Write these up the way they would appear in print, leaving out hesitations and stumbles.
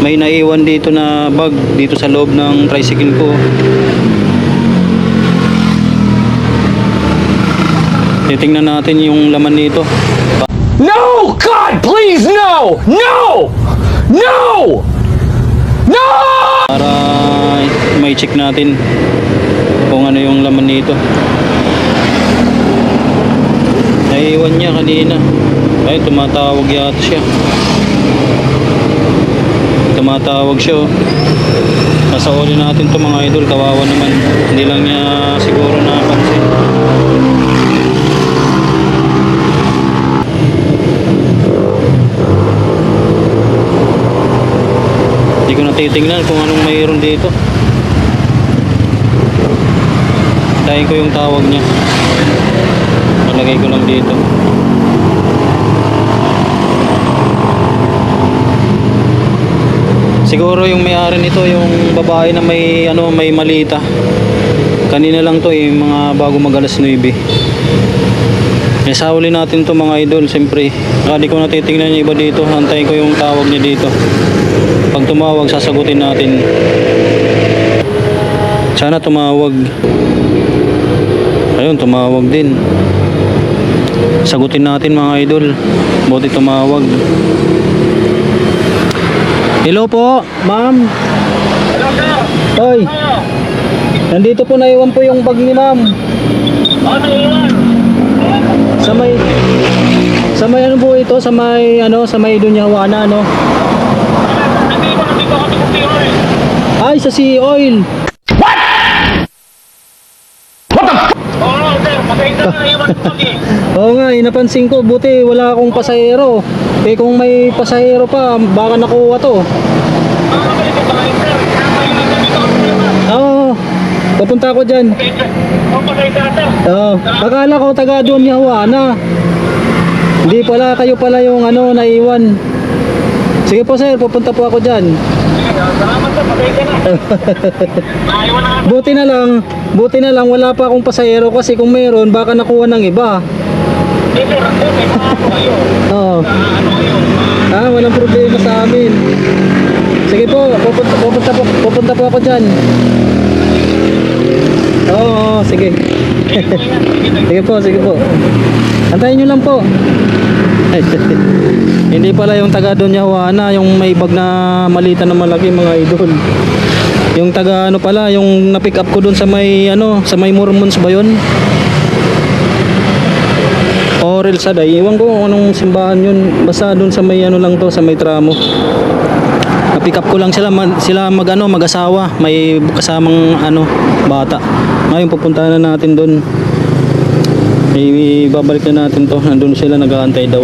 may naiwan dito na bag dito sa loob ng tricycle ko. Titingnan natin yung laman nito. No! God, please, no! No! No! No! Para may check natin kung ano yung laman nito. Naiwan niya kanina. Ay, tumatawag yata siya. Tumatawag siya, oh. Nasauli natin to mga idol. Kawawa naman. Hindi lang niya siguro napansin. Hindi ko natitingnan kung anong mayroon dito. Tayin ko yung tawag niya. Nalagay ko lang dito. Siguro yung may-ari nito yung babae na may may malita. Kanina lang to mga bago mag-alas 9. Isahuli natin to mga idol, siyempre. Hindi ko natitingnan yung iba dito. Antayin ko yung tawag niya dito. Pag tumawag, sasagutin natin. Sana tumawag. Ayun, tumawag din. Sagutin natin mga idol. Buti tumawag. Hello po, ma'am. Hello, sir. Hoy. Nandito po, naiwan po yung bag ni ma'am. Ano yun? Sa may ano po ito? Sa may Dunyawana, ano? Nandito kami sa Sea Oil. Ay, sa Sea Oil. Oo, sir. Pasensya na iwan ko eh. Oo nga, napansin ko. Buti wala akong pasahero. Kung may pasahero pa, baka nakuha to. Makakabalik ko tayo, sir. Ngayon lang kami ito. Oo, papunta ako dyan. Pasensya na, sir. Oo, akala ko taga Dunyawana. Hindi pala, kayo pala yung naiwan. Sige po sir, pupunta po ako dyan. Salamat, sir. Pasensya na. Naiwan na kami. Buti na lang wala pa akong pasahero kasi kung meron baka nakuha ng iba. Eh, sir, may paano kayo? Oo. Ano kayo? Walang problema sa amin. Sige po, pupunta po ako dyan. Oo, sige. Sige po. Antayin nyo lang po. Hindi pala yung taga Dunyawana, yung may bag na malita na malaki mga idol. Yung taga pala, yung na-pick up ko dun sa may sa may Mormons ba yun? Orel Saday, iwan ko kung anong simbahan yun. Basta dun sa may lang to, sa may tramo. Na-pick up ko lang sila mag-asawa, may kasamang bata. Ngayon pupuntahan na natin dun. Babalik na natin to. Nandun sila nag-aantay daw.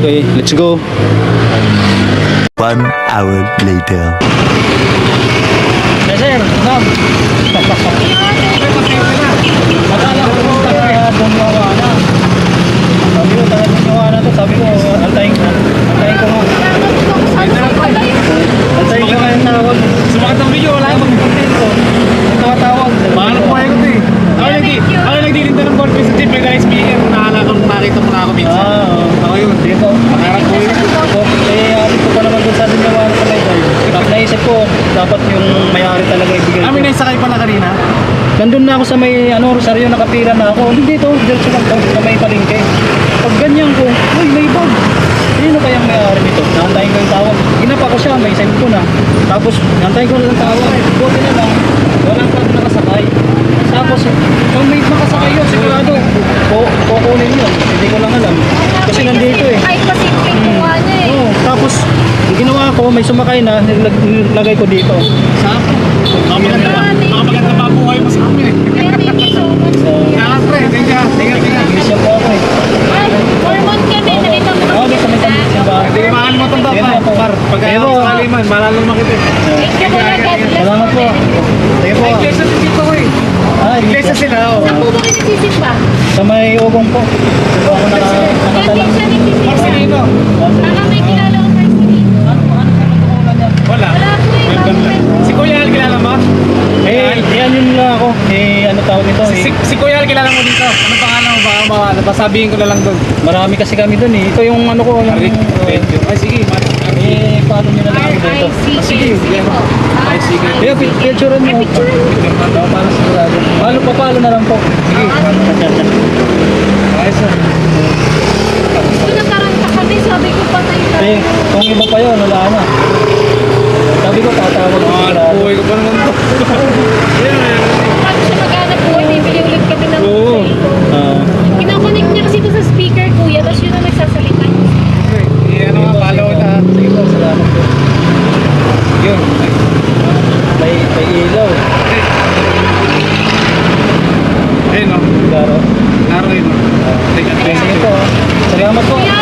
Okay, let's go. 1 hour later. Yes sir, ma'am. Akala ko po taga Dunyawana. Sabi ko taga Dunyawana to. Sabi ko antayin ko nga. Antayin ko nga yung tawag. Sumakat ng video, wala yung mag-content ko. Tawag. Mahal po kayo ito eh. Ako nagdilinda ng board sa tip, may guys speaker. Nakita mo na ako minsan. Ako yun. Sige po. Makarap ko yun. Alis ko pa naman dun sa Dunyawana sa Mayday. Tapos naisip ko, dapat yung may-ari talaga ibigay ko. May naisakay pala kanina. Nandun na ako sa may Rosario, nakapira na ako. Hindi dito, diretso lang sa may palengke. Pag ganyan ko, uy, may bag. Sino kayang may-ari nito? Nahantayin ko yung tawag. Ginapa ko siya, may send ko na. Tapos, nahantayin ko na lang tawag. Buti na lang, walang kang nakasakay. Tapos, kung may makasakay yun, sigurado, kukunin yun. Hindi ko lang alam. Kasi nandito eh. Kahit pasipin ko nga niya eh. Oo, tapos, ginawa ko, may sumakay na, nilagay ko dito. Saan? Maganda pa po kayo sa amin eh. Thank you so much. Kaya pre, tingka. English po ako eh. Ay, 4 months kami. Nakita mo Oo, may kami simbahan. Hindi ka makalimutan daw pa. Par, pag Sige ayaw po. sa kaliman, malalang makita eh. Thank you po. God bless. Salamat po. Sige po. Iglesia si Tito ko eh. Iglesia sila oh. Saan po ba kayo nagsisimba? Sa may ugong po. Dito ako Kaya nakatalang. siya nagsisimba. Marcelino. Baka may kilala ko Marcelino. Wala. Wala po eh. Bago friend. Si Kuya Al, kilala mo? Yan yun lang ako. Ano tawag nito eh. Si Kuya Al, kilala mo dito? Ano pangalan mo? Baka basabihin ko na lang doon. Marami kasi kami dun eh. Ito yung ko. Rick, Ay sige. Paano nyo na lang ako dito. RICK. Sige, Sige. Kaya picturean mo. Para sigurado. Papalo na lang po. Sige. Ayos na. Gusto na taranta kami, sabi ko patay na. Eh, kung iba pa yun, wala na. Sabi ko, tatawag ko sigurado. Buhay ko pa naman to. Paano siya maghanap buhay, bibili ulit kami ng Oo. cellphone. Kinakonect niya kasi ito sa speaker, kuya, tapos yun ang nagsasalita. Ano nga, follow na. Sige po, salamat po. Yun. May ilaw. Ayun o. Claro. Laro yun o. Take Sige advantage. po. Salamat po. Kuya,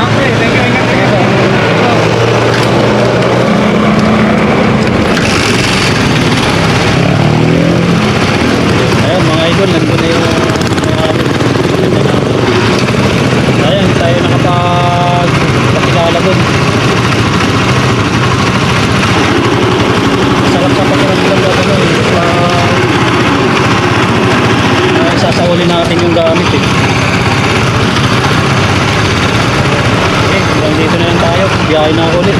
Okay, thank you. Ingat. Ayan mga idol, nandun na yung ayan, tayo nakapagpakilala dun. Sarap sa pakiramdam na ano sasawalin natin yung gamit eh. Okay, hanggang dito na lang tayo. Biyahe na ako ulit.